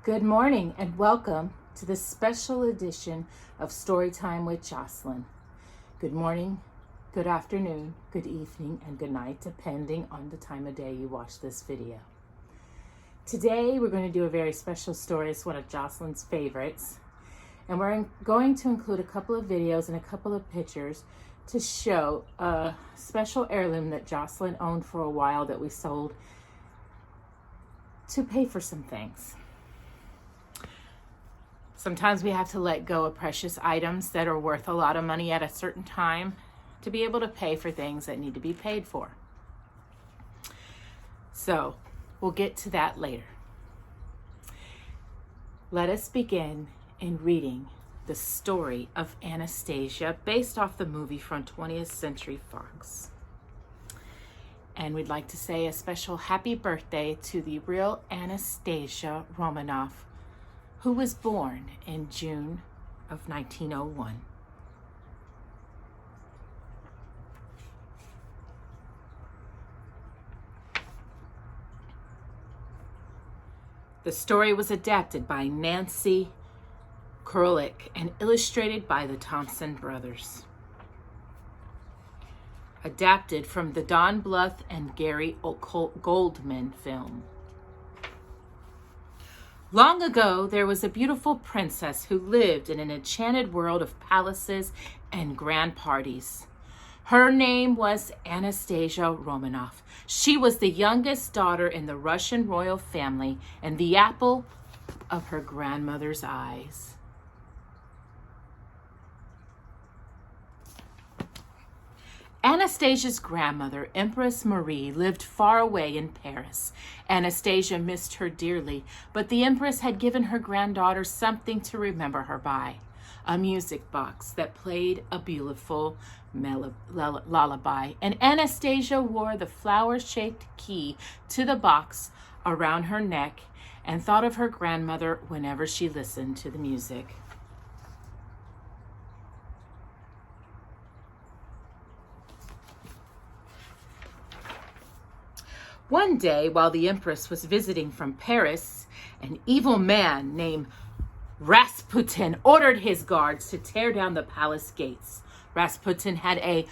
Good morning and welcome to this special edition of Storytime with Jocelyn. Good morning, good afternoon, good evening, and good night, depending on the time of day you watch this video. Today we're going to do a very special story. It's one of Jocelyn's favorites. And we're going to include a couple of videos and a couple of pictures to show a special heirloom that Jocelyn owned for a while that we sold to pay for some things. Sometimes we have to let go of precious items that are worth a lot of money at a certain time to be able to pay for things that need to be paid for. So we'll get to that later. Let us begin in reading the story of Anastasia, based off the movie from 20th Century Fox. And we'd like to say a special happy birthday to the real Anastasia Romanov, who was born in June of 1901. The story was adapted by Nancy Krolik and illustrated by the Thompson brothers. Adapted from the Don Bluth and Gary Goldman film. Long ago, there was a beautiful princess who lived in an enchanted world of palaces and grand parties. Her name was Anastasia Romanov. She was the youngest daughter in the Russian royal family and the apple of her grandmother's eyes. Anastasia's grandmother, Empress Marie, lived far away in Paris. Anastasia missed her dearly, but the Empress had given her granddaughter something to remember her by, a music box that played a beautiful lullaby, and Anastasia wore the flower-shaped key to the box around her neck and thought of her grandmother whenever she listened to the music. One day, while the Empress was visiting from Paris, an evil man named Rasputin ordered his guards to tear down the palace gates. Rasputin had a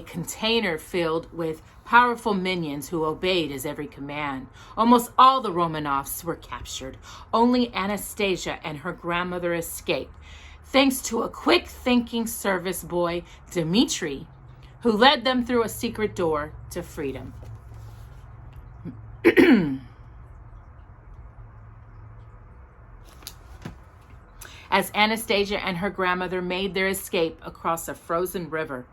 container filled with powerful minions who obeyed his every command. Almost all the Romanovs were captured. Only Anastasia and her grandmother escaped, thanks to a quick-thinking service boy, Dmitri, who led them through a secret door to freedom. As Anastasia and her grandmother made their escape across a frozen river,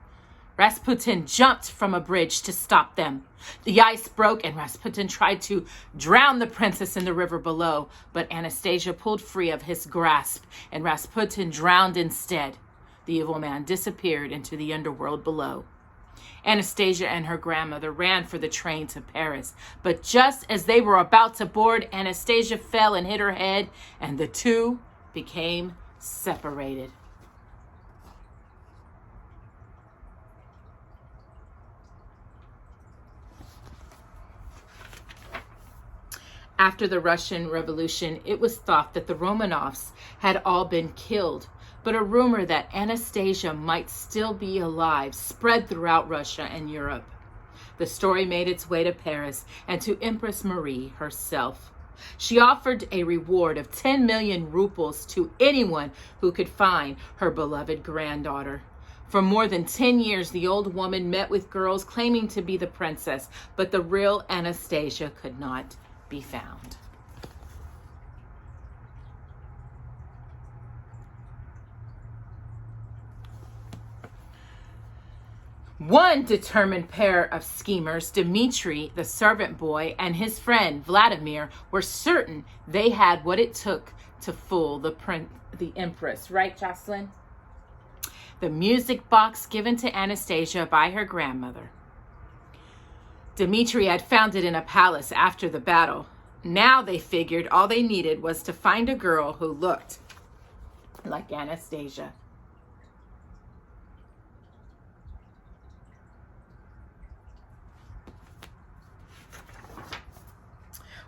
Rasputin jumped from a bridge to stop them. The ice broke and Rasputin tried to drown the princess in the river below, but Anastasia pulled free of his grasp and Rasputin drowned instead. The evil man disappeared into the underworld below. Anastasia and her grandmother ran for the train to Paris, but just as they were about to board, Anastasia fell and hit her head, and the two became separated. After the Russian Revolution, it was thought that the Romanovs had all been killed, but a rumor that Anastasia might still be alive spread throughout Russia and Europe. The story made its way to Paris and to Empress Marie herself. She offered a reward of 10 million rubles to anyone who could find her beloved granddaughter. For more than 10 years, the old woman met with girls claiming to be the princess, but the real Anastasia could not be found. One determined pair of schemers, Dmitri, the servant boy, and his friend Vladimir, were certain they had what it took to fool the Empress. Right, Jocelyn? The music box given to Anastasia by her grandmother. Dmitri had found it in a palace after the battle. Now they figured all they needed was to find a girl who looked like Anastasia.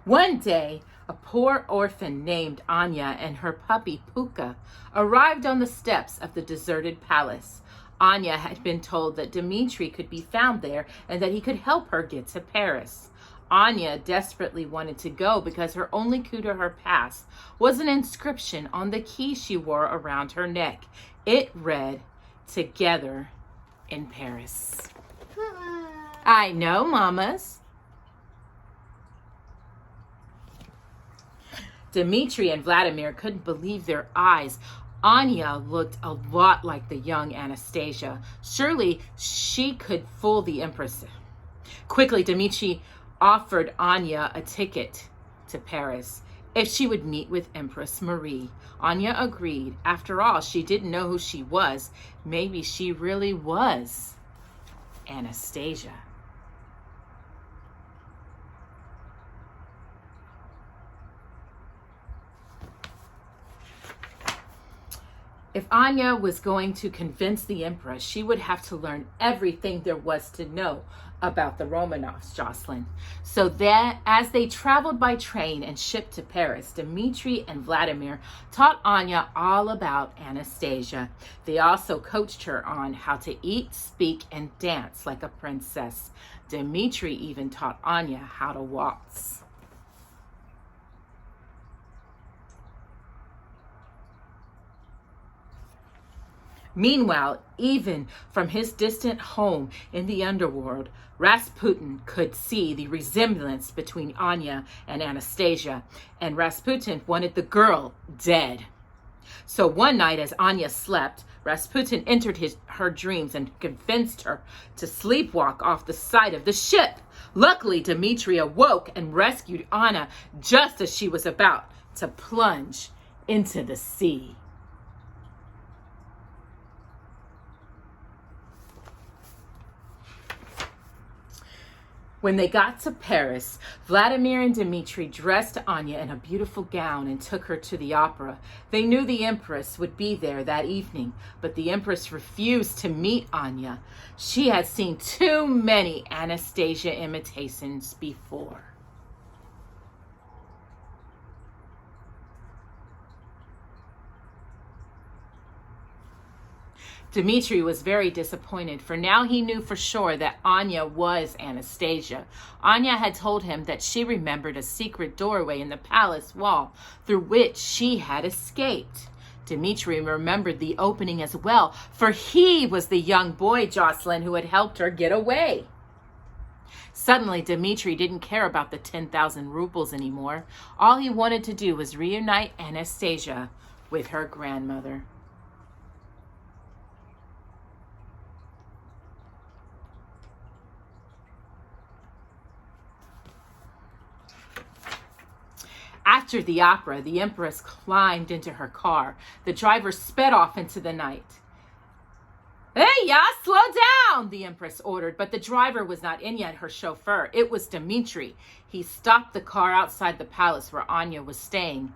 One day, a poor orphan named Anya and her puppy Puka arrived on the steps of the deserted palace. Anya had been told that Dmitri could be found there and that he could help her get to Paris. Anya desperately wanted to go because her only clue to her past was an inscription on the key she wore around her neck. It read, "Together in Paris." I know, mamas. Dmitri and Vladimir couldn't believe their eyes. Anya looked a lot like the young Anastasia. Surely she could fool the Empress. Quickly, Dmitri offered Anya a ticket to Paris if she would meet with Empress Marie. Anya agreed. After all, she didn't know who she was. Maybe she really was Anastasia. If Anya was going to convince the Empress, she would have to learn everything there was to know about the Romanovs, Jocelyn. So that as they traveled by train and ship to Paris, Dmitri and Vladimir taught Anya all about Anastasia. They also coached her on how to eat, speak, and dance like a princess. Dmitri even taught Anya how to waltz. Meanwhile, even from his distant home in the underworld, Rasputin could see the resemblance between Anya and Anastasia, and Rasputin wanted the girl dead. So one night as Anya slept, Rasputin entered her dreams and convinced her to sleepwalk off the side of the ship. Luckily, Dmitri awoke and rescued Anya just as she was about to plunge into the sea. When they got to Paris, Vladimir and Dmitri dressed Anya in a beautiful gown and took her to the opera. They knew the Empress would be there that evening, but the Empress refused to meet Anya. She had seen too many Anastasia imitations before. Dmitri was very disappointed, for now he knew for sure that Anya was Anastasia. Anya had told him that she remembered a secret doorway in the palace wall through which she had escaped. Dmitri remembered the opening as well, for he was the young boy, Jocelyn, who had helped her get away. Suddenly, Dmitri didn't care about the 10,000 rubles anymore. All he wanted to do was reunite Anastasia with her grandmother. After the opera, the Empress climbed into her car. The driver sped off into the night. "Hey, ya, slow down," the Empress ordered, but the driver was not in yet, her chauffeur. It was Dmitri. He stopped the car outside the palace where Anya was staying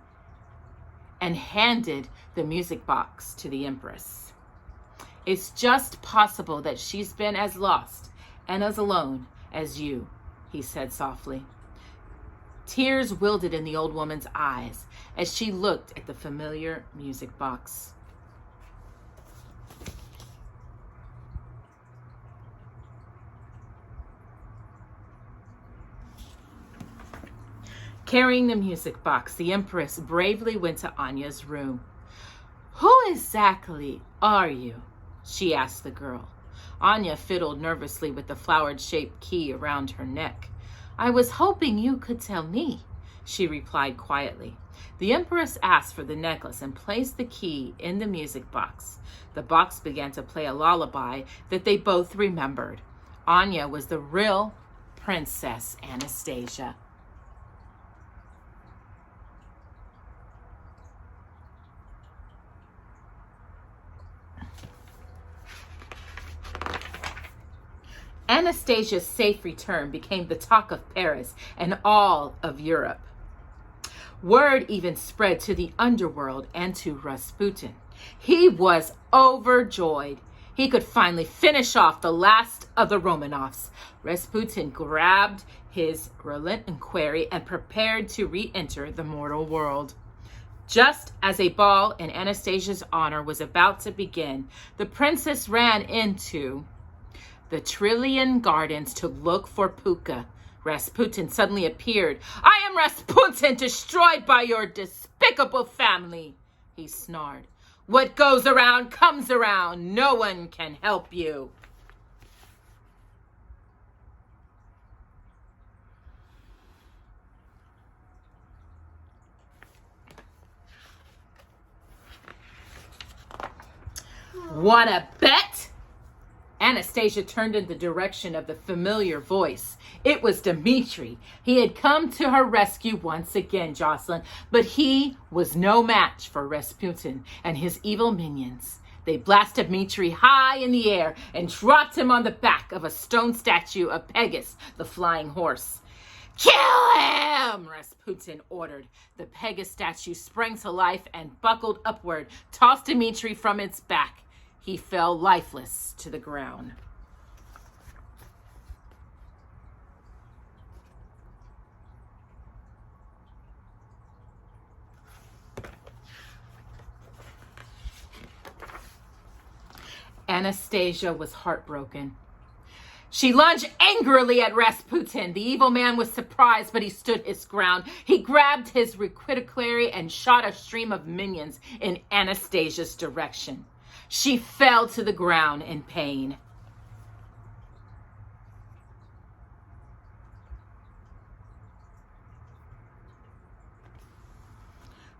and handed the music box to the Empress. "It's just possible that she's been as lost and as alone as you," he said softly. Tears wilted in the old woman's eyes as she looked at the familiar music box. Carrying the music box, the Empress bravely went to Anya's room. "Who exactly are you?" she asked the girl. Anya fiddled nervously with the flower-shaped key around her neck. "I was hoping you could tell me," she replied quietly. The Empress asked for the necklace and placed the key in the music box. The box began to play a lullaby that they both remembered. Anya was the real Princess Anastasia. Anastasia's safe return became the talk of Paris and all of Europe. Word even spread to the underworld and to Rasputin. He was overjoyed. he could finally finish off the last of the Romanovs. Rasputin grabbed his reliquary and prepared to re-enter the mortal world. Just as a ball in Anastasia's honor was about to begin, the princess ran into the Trillion Gardens to look for Puka. Rasputin suddenly appeared. "I am Rasputin, destroyed by your despicable family," he snarled. "What goes around comes around. No one can help you." Want a bet? Anastasia turned in the direction of the familiar voice. It was Dmitri. He had come to her rescue once again, Jocelyn, but he was no match for Rasputin and his evil minions. They blasted Dmitri high in the air and dropped him on the back of a stone statue of Pegasus, the flying horse. "Kill him!" Rasputin ordered. The Pegasus statue sprang to life and buckled upward, tossed Dmitri from its back. He fell lifeless to the ground. Anastasia was heartbroken. She lunged angrily at Rasputin. The evil man was surprised, but he stood his ground. He grabbed his reliquary and shot a stream of minions in Anastasia's direction. She fell to the ground in pain.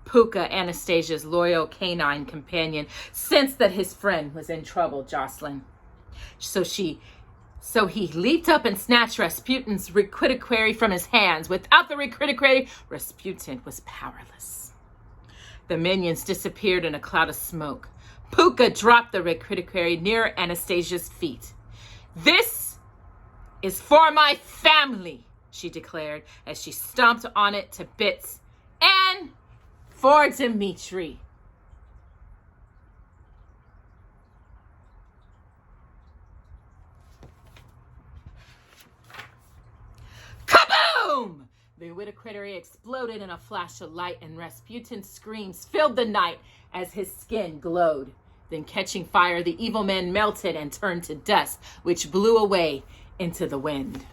Puka, Anastasia's loyal canine companion, sensed that his friend was in trouble, Jocelyn. So he leaped up and snatched Rasputin's reliquary from his hands. Without the reliquary, Rasputin was powerless. The minions disappeared in a cloud of smoke. Puka dropped the reliquary near Anastasia's feet. "This is for my family," she declared as she stomped on it to bits. "And for Dmitri." Kaboom! The reliquary exploded in a flash of light, and Rasputin's screams filled the night as his skin glowed. Then, catching fire, the evil man melted and turned to dust, which blew away into the wind.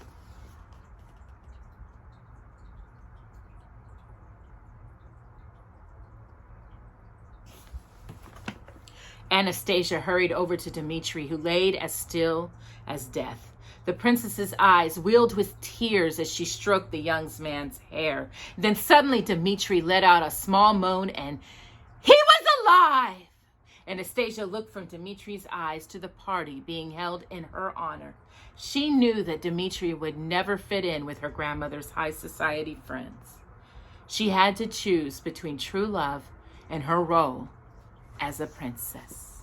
Anastasia hurried over to Dmitri, who laid as still as death. The princess's eyes wheeled with tears as she stroked the young man's hair. Then suddenly Dmitri let out a small moan and, "He was alive!" Anastasia looked from Dmitri's eyes to the party being held in her honor. She knew that Dmitri would never fit in with her grandmother's high society friends. She had to choose between true love and her role as a princess.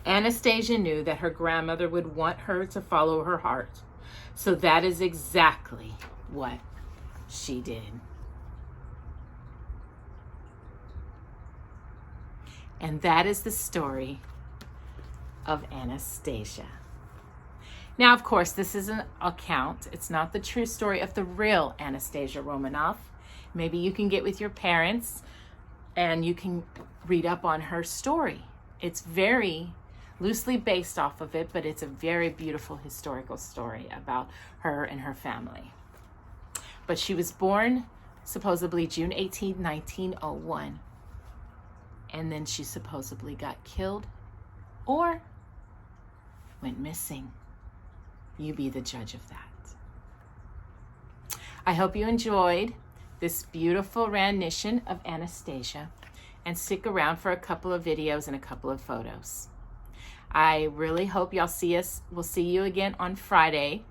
Anastasia knew that her grandmother would want her to follow her heart. So that is exactly what she did. And that is the story of Anastasia. Now, of course, this is an account. It's not the true story of the real Anastasia Romanov. Maybe you can get with your parents and you can read up on her story. It's very loosely based off of it, but it's a very beautiful historical story about her and her family. But she was born supposedly June 18, 1901. And then she supposedly got killed or went missing. You be the judge of that. I hope you enjoyed this beautiful rendition of Anastasia, and stick around for a couple of videos and a couple of photos. I really hope y'all see us. We'll see you again on Friday.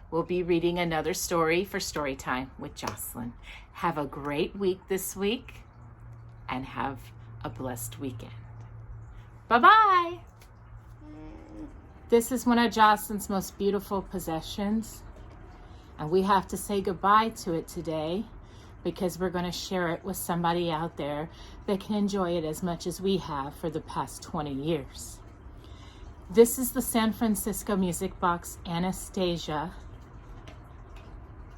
We'll be reading another story for Storytime with Jocelyn. Have a great week this week and have a blessed weekend. Bye-bye. This is one of Jocelyn's most beautiful possessions. And we have to say goodbye to it today because we're going to share it with somebody out there that can enjoy it as much as we have for the past 20 years. This is the San Francisco Music Box Anastasia,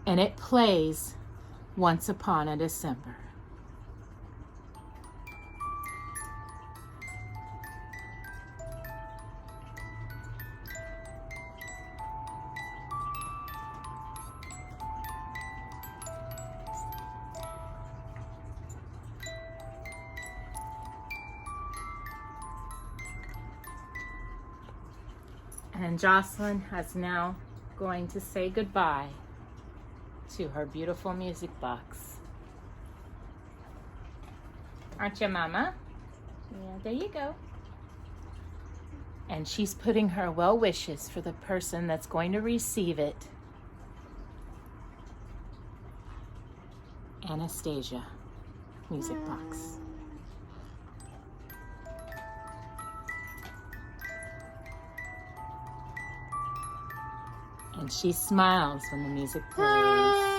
and it plays Once Upon a December. And Jocelyn is now going to say goodbye to her beautiful music box. Aren't you, Mama? Yeah, there you go. And she's putting her well wishes for the person that's going to receive it. Anastasia music box. And she smiles when the music plays.